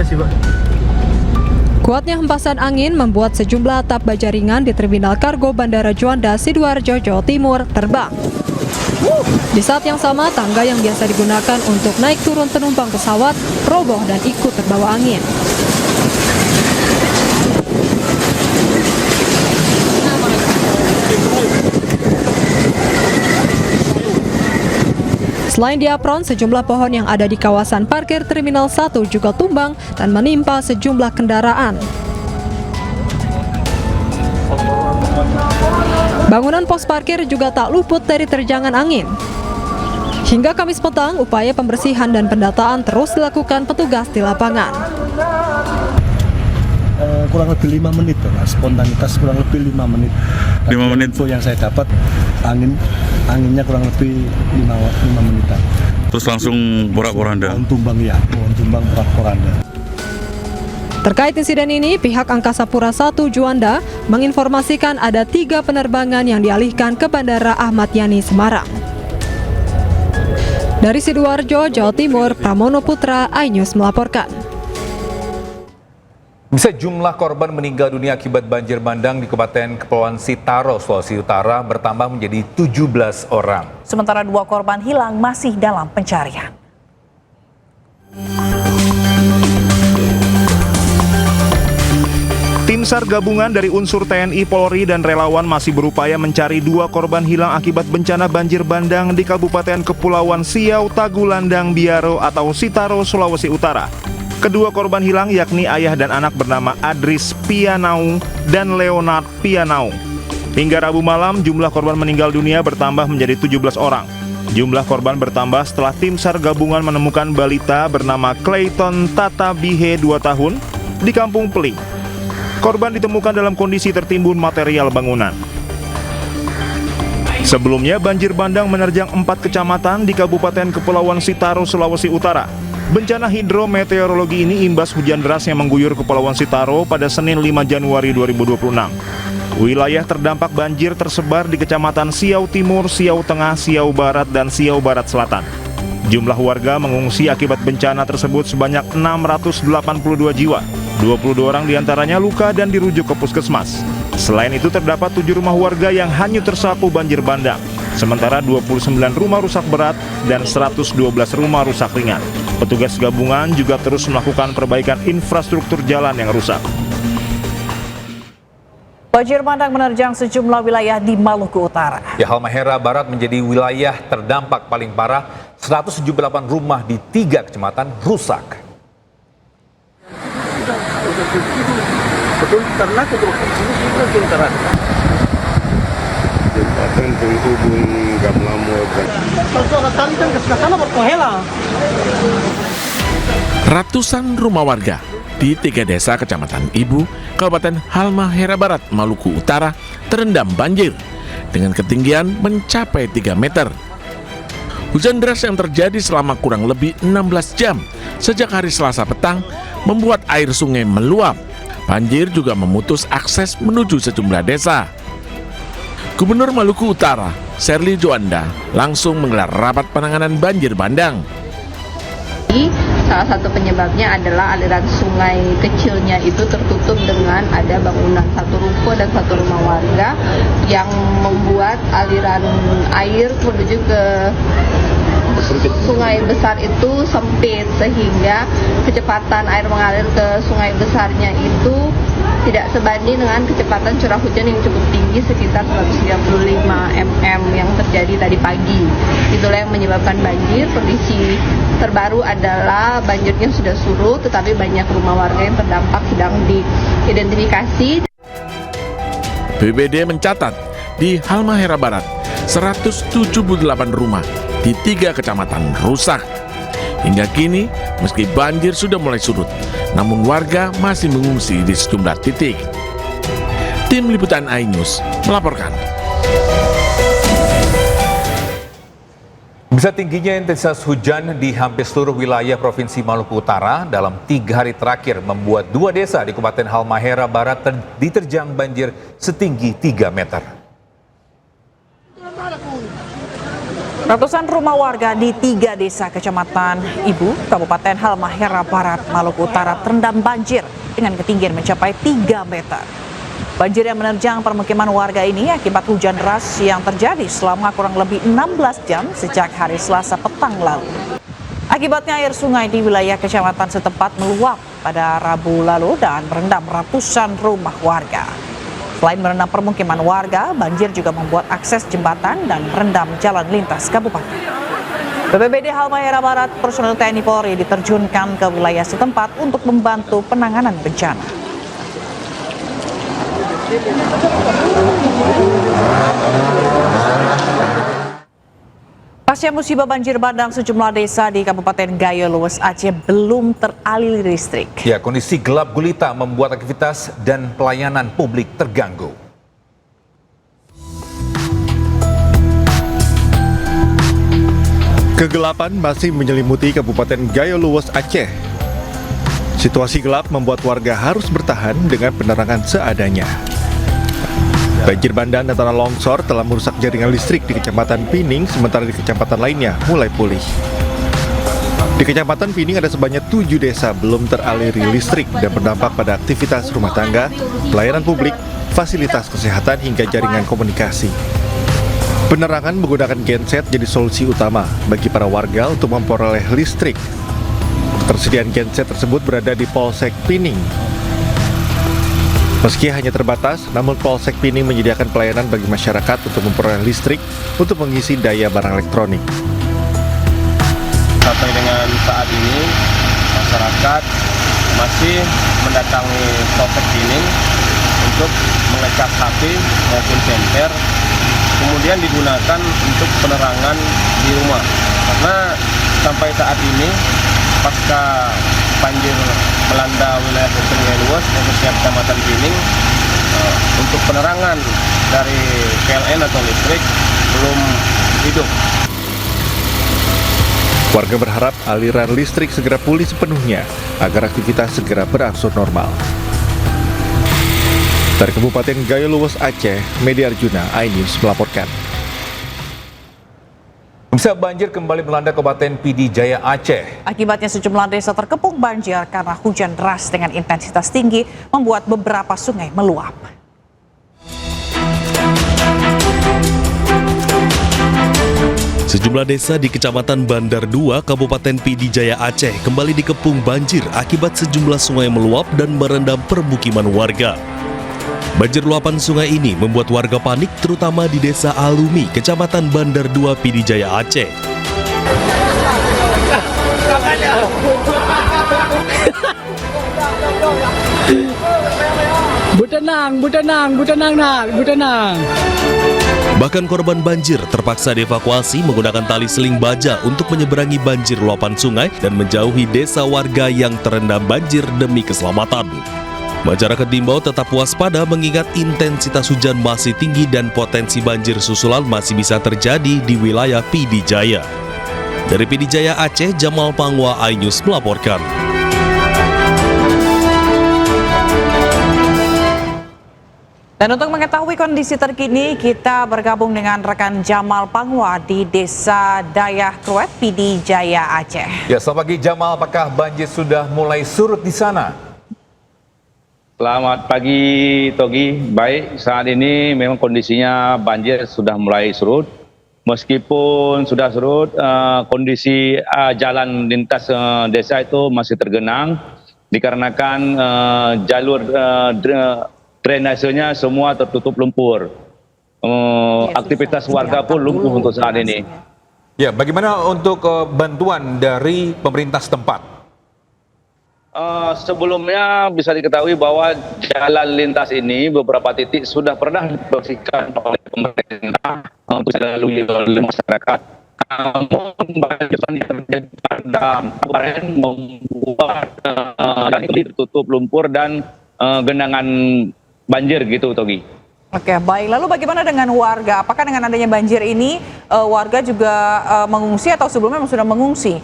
sih, Pak. Kuatnya hempasan angin membuat sejumlah atap baja ringan di Terminal Kargo Bandara Juanda, Sidoarjo, Jawa Timur terbang. Di saat yang sama, tangga yang biasa digunakan untuk naik turun penumpang pesawat roboh dan ikut terbawa angin. Selain di apron, sejumlah pohon yang ada di kawasan parkir Terminal 1 juga tumbang dan menimpa sejumlah kendaraan. Bangunan pos parkir juga tak luput dari terjangan angin. Hingga Kamis petang, upaya pembersihan dan pendataan terus dilakukan petugas di lapangan. Kurang lebih 5 menit, spontanitas kurang lebih 5 menit. 5 menit. Info yang saya dapat, anginnya kurang lebih 5 menitan. Terus langsung porak-poranda. Pohon tumbang porak-poranda. Terkait insiden ini, pihak Angkasa Pura I Juanda menginformasikan ada 3 penerbangan yang dialihkan ke Bandara Ahmad Yani Semarang. Dari Sidoarjo, Jawa Timur, Pramono Putra, iNews melaporkan. Sejumlah korban meninggal dunia akibat banjir bandang di Kabupaten Kepulauan Sitaro, Sulawesi Utara bertambah menjadi 17 orang. Sementara 2 korban hilang masih dalam pencarian. Tim SAR gabungan dari unsur TNI, Polri, dan relawan masih berupaya mencari 2 korban hilang akibat bencana banjir bandang di Kabupaten Kepulauan Siau, Tagulandang, Biaro atau Sitaro, Sulawesi Utara. Kedua korban hilang yakni ayah dan anak bernama Adris Pianaung dan Leonard Pianaung. Hingga Rabu malam, jumlah korban meninggal dunia bertambah menjadi 17 orang. Jumlah korban bertambah setelah tim SAR gabungan menemukan balita bernama Clayton Tatabihe 2 tahun di Kampung Peling. Korban ditemukan dalam kondisi tertimbun material bangunan. Sebelumnya, banjir bandang menerjang 4 kecamatan di Kabupaten Kepulauan Sitaro, Sulawesi Utara. Bencana hidrometeorologi ini imbas hujan deras yang mengguyur Kepulauan Sitaro pada Senin 5 Januari 2026. Wilayah terdampak banjir tersebar di Kecamatan Siau Timur, Siau Tengah, Siau Barat, dan Siau Barat Selatan. Jumlah warga mengungsi akibat bencana tersebut sebanyak 682 jiwa. 22 orang diantaranya luka dan dirujuk ke puskesmas. Selain itu terdapat 7 rumah warga yang hanyut tersapu banjir bandang. Sementara 29 rumah rusak berat dan 112 rumah rusak ringan. Petugas gabungan juga terus melakukan perbaikan infrastruktur jalan yang rusak. Banjir bandang menerjang sejumlah wilayah di Maluku Utara. Ya, Halmahera Barat menjadi wilayah terdampak paling parah. 178 rumah di 3 kecamatan rusak. Betul, karena ratusan rumah warga di 3 desa Kecamatan Ibu, Kabupaten Halmahera Barat, Maluku Utara terendam banjir dengan ketinggian mencapai 3 meter. Hujan deras yang terjadi selama kurang lebih 16 jam sejak hari Selasa petang membuat air sungai meluap. Banjir juga memutus akses menuju sejumlah desa. Gubernur Maluku Utara, Sherly Juanda, langsung menggelar rapat penanganan banjir bandang. Salah satu penyebabnya adalah aliran sungai kecilnya itu tertutup dengan ada bangunan 1 ruko dan 1 rumah warga yang membuat aliran air menuju ke sungai besar itu sempit, sehingga kecepatan air mengalir ke sungai besarnya itu tidak sebanding dengan kecepatan curah hujan yang cukup tinggi sekitar 135 mm yang terjadi tadi pagi. Itulah yang menyebabkan banjir. Kondisi terbaru adalah banjirnya sudah surut, tetapi banyak rumah warga yang terdampak sedang diidentifikasi. BPBD mencatat di Halmahera Barat 178 rumah di 3 kecamatan rusak. Hingga kini, meski banjir sudah mulai surut, namun warga masih mengungsi di sejumlah titik. Tim Liputan iNews melaporkan. Bisa tingginya intensitas hujan di hampir seluruh wilayah Provinsi Maluku Utara dalam 3 hari terakhir membuat 2 desa di Kabupaten Halmahera Barat diterjang banjir setinggi 3 meter. Ratusan rumah warga di 3 desa Kecamatan Ibu, Kabupaten Halmahera Barat, Maluku Utara terendam banjir dengan ketinggian mencapai 3 meter. Banjir yang menerjang permukiman warga ini akibat hujan deras yang terjadi selama kurang lebih 16 jam sejak hari Selasa petang lalu. Akibatnya air sungai di wilayah kecamatan setempat meluap pada Rabu lalu dan merendam ratusan rumah warga. Selain merendam permukiman warga, banjir juga membuat akses jembatan dan merendam jalan lintas kabupaten. BPBD Halmahera Barat, personel TNI Polri diterjunkan ke wilayah setempat untuk membantu penanganan bencana. Pasca musibah banjir bandang sejumlah desa di Kabupaten Gayo Luwes Aceh belum teraliri listrik. Ya, kondisi gelap gulita membuat aktivitas dan pelayanan publik terganggu. Kegelapan masih menyelimuti Kabupaten Gayo Luwes Aceh. Situasi gelap membuat warga harus bertahan dengan penerangan seadanya. Banjir bandang dan tanah longsor telah merusak jaringan listrik di Kecamatan Pining, sementara di kecamatan lainnya mulai pulih. Di Kecamatan Pining ada sebanyak 7 desa belum teraliri listrik dan berdampak pada aktivitas rumah tangga, pelayanan publik, fasilitas kesehatan hingga jaringan komunikasi. Penerangan menggunakan genset jadi solusi utama bagi para warga untuk memperoleh listrik. Ketersediaan genset tersebut berada di Polsek Pining. Meski hanya terbatas, namun Polsek Pining menyediakan pelayanan bagi masyarakat untuk memperoleh listrik untuk mengisi daya barang elektronik. Sampai dengan saat ini, masyarakat masih mendatangi Polsek Pining untuk mengecas HP maupun senter, kemudian digunakan untuk penerangan di rumah. Karena sampai saat ini, pasca banjir melanda wilayah Sungai Luwes, khususnya Kecamatan Pining, untuk penerangan dari PLN atau listrik belum hidup. Warga berharap aliran listrik segera pulih sepenuhnya agar aktivitas segera berangsur normal. Dari Kabupaten Gayo Luwes Aceh, Media Arjuna, iNews melaporkan. Bisa banjir kembali melanda Kabupaten PD Jaya Aceh. Akibatnya sejumlah desa terkepung banjir karena hujan deras dengan intensitas tinggi membuat beberapa sungai meluap. Sejumlah desa di Kecamatan Bandar 2, Kabupaten PD Jaya Aceh kembali dikepung banjir akibat sejumlah sungai meluap dan merendam permukiman warga. Banjir luapan sungai ini membuat warga panik terutama di Desa Alumi, Kecamatan Bandar 2, PD Jaya Aceh. Butenang. Bahkan korban banjir terpaksa dievakuasi menggunakan tali seling baja untuk menyeberangi banjir luapan sungai dan menjauhi desa warga yang terendam banjir demi keselamatan. Masyarakat diimbau tetap waspada mengingat intensitas hujan masih tinggi dan potensi banjir susulan masih bisa terjadi di wilayah PD Jaya. Dari PD Jaya Aceh, Jamal Pangwa, iNews melaporkan. Dan untuk mengetahui kondisi terkini, kita bergabung dengan rekan Jamal Pangwa di Desa Dayah Kruet, PD Jaya Aceh. Ya, selamat pagi Jamal, apakah banjir sudah mulai surut di sana? Selamat pagi Togi, baik saat ini memang kondisinya banjir sudah mulai surut. Meskipun sudah surut, kondisi jalan lintas desa itu masih tergenang dikarenakan jalur drainasenya semua tertutup lumpur. Aktivitas warga pun lumpuh untuk saat ini. Ya, bagaimana untuk bantuan dari pemerintah setempat? Sebelumnya bisa diketahui bahwa jalan lintas ini beberapa titik sudah pernah dibersihkan oleh pemerintah untuk dilalui oleh masyarakat. Namun banjir yang terjadi pada kemarin membuat jalan ini tertutup lumpur dan genangan banjir gitu, Togi. Oke, baik. Lalu bagaimana dengan warga? Apakah dengan adanya banjir ini warga juga mengungsi atau sebelumnya memang sudah mengungsi?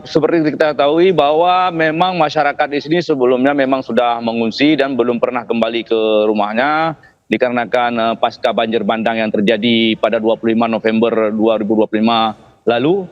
Seperti kita ketahui bahwa memang masyarakat di sini sebelumnya memang sudah mengungsi dan belum pernah kembali ke rumahnya dikarenakan pasca banjir bandang yang terjadi pada 25 November 2025 lalu.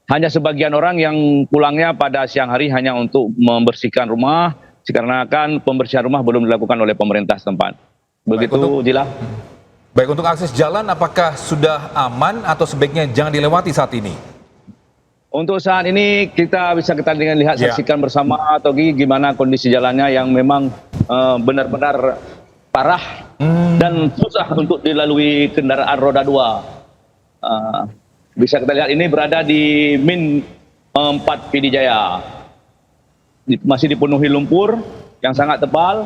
Hanya sebagian orang yang pulangnya pada siang hari hanya untuk membersihkan rumah, dikarenakan pembersihan rumah belum dilakukan oleh pemerintah setempat. Begitu, Jila. Baik, untuk akses jalan apakah sudah aman atau sebaiknya jangan dilewati saat ini? Untuk saat ini kita dengan lihat saksikan bersama Togi gimana kondisi jalannya yang memang benar-benar parah dan susah untuk dilalui kendaraan roda 2. Bisa kita lihat ini berada di Min 4 PD Jaya. Masih dipenuhi lumpur yang sangat tebal.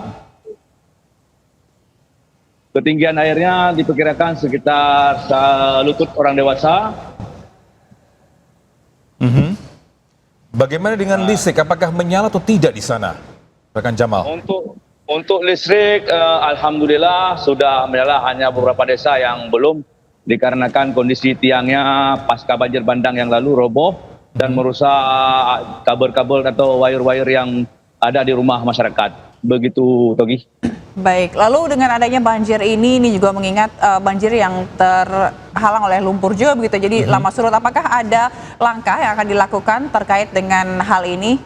Ketinggian airnya diperkirakan sekitar lutut orang dewasa. Bagaimana dengan listrik? Apakah menyala atau tidak di sana, rekan Jamal? Untuk listrik, alhamdulillah sudah menyala, hanya beberapa desa yang belum, dikarenakan kondisi tiangnya pasca banjir bandang yang lalu roboh dan merusak kabel-kabel atau wire-wire yang ada di rumah masyarakat. Begitu, Togi. Baik, lalu dengan adanya banjir ini juga mengingat banjir yang terhalang oleh lumpur juga begitu, jadi lama surut. Apakah ada langkah yang akan dilakukan terkait dengan hal ini?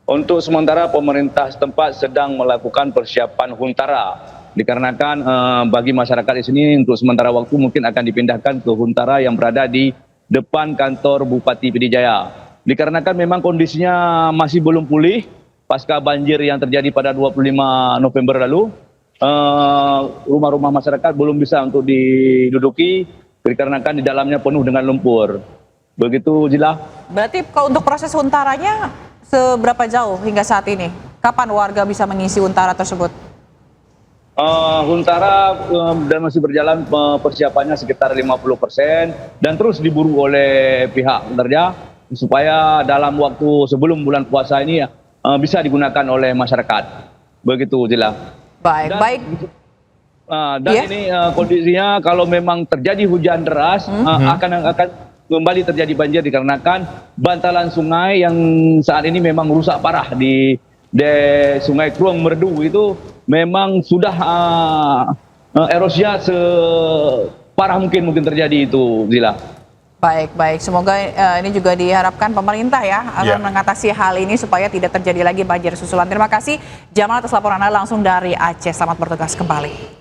Untuk sementara pemerintah setempat sedang melakukan persiapan huntara. Dikarenakan bagi masyarakat di sini untuk sementara waktu mungkin akan dipindahkan ke huntara yang berada di depan kantor Bupati PD Jaya. Dikarenakan memang kondisinya masih belum pulih pasca banjir yang terjadi pada 25 November lalu. Rumah-rumah masyarakat belum bisa untuk diduduki dikarenakan di dalamnya penuh dengan lumpur. Begitu, Jila. Berarti kalau untuk proses huntaranya seberapa jauh hingga saat ini? Kapan warga bisa mengisi huntara tersebut? Huntara dan masih berjalan persiapannya sekitar 50% dan terus diburu oleh pihak kerja supaya dalam waktu sebelum bulan puasa ini bisa digunakan oleh masyarakat. Begitu, Jila. Baik. Ini kondisinya kalau memang terjadi hujan deras akan kembali terjadi banjir dikarenakan bantalan sungai yang saat ini memang rusak parah di Sungai Krueng Merdu itu memang sudah erosinya separah mungkin terjadi itu, Zila. Baik. Semoga ini juga diharapkan pemerintah ya akan mengatasi hal ini supaya tidak terjadi lagi banjir susulan. Terima kasih Jamal atas laporan Anda langsung dari Aceh. Selamat bertugas kembali.